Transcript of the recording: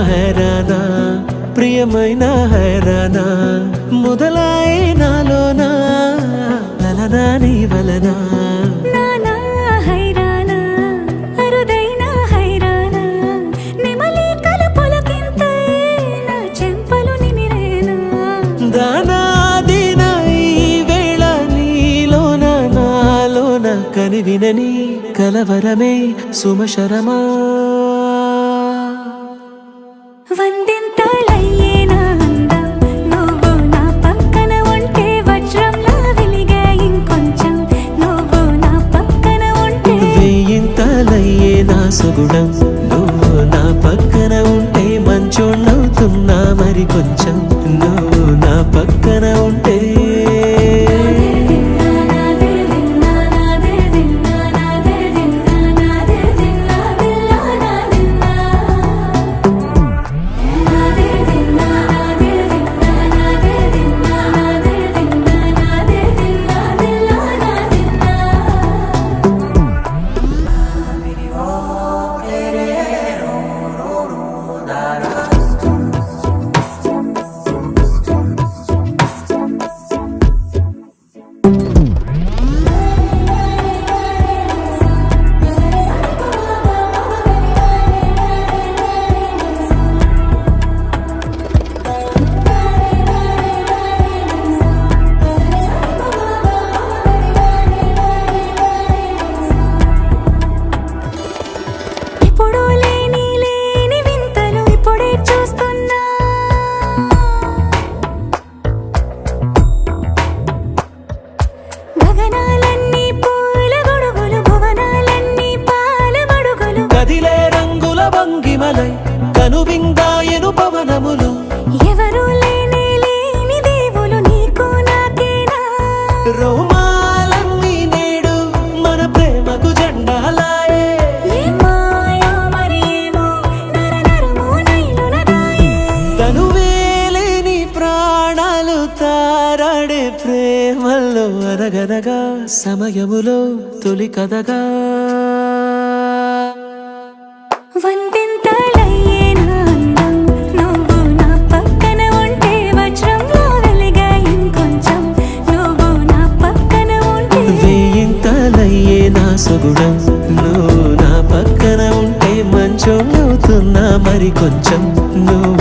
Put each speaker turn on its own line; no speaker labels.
హైరానా ప్రియమైన హైరానా మొదలాయి నాలోనా లలనా నీ వలనా కని వినని కలవరమే సుమశరమా
వందింతలయ్యేనా అందం నువ్వు నా పక్కన ఉంటే వజ్రంలా వెలిగే ఇంకొంచెం నువ్వు నా పక్కన ఉంటే
వెయ్యింతలయ్యేనా సుగుణం నువ్వు నా పక్కన ఉంటే మంచోణ్ణవుతున్నా మరి కొంచెం నువ్వు నా పక్కన ఉంటే కనువిందాయను పవనములు
ఎవరు లేని దేవులు నీకు నాకేనా
రోమాలన్నీ నేడు మన ప్రేమకు జెండాలాయే తనువేలేని ప్రాణాలు తారాడే ప్రేమల్లో అరగనగా సమయములో తొలి కథగా
వందింతలయ్యేనా అందం నువ్వు నా పక్కన ఉంటే వజ్రంలా వెలిగే ఇంకొంచెం నువ్వు నా పక్కన ఉంటే
వెయ్యింతలయ్యేనా సుగుణం నువ్వు నా పక్కన ఉంటే మంచోణ్ణవుతున్నా మరి కొంచెం నువ్వు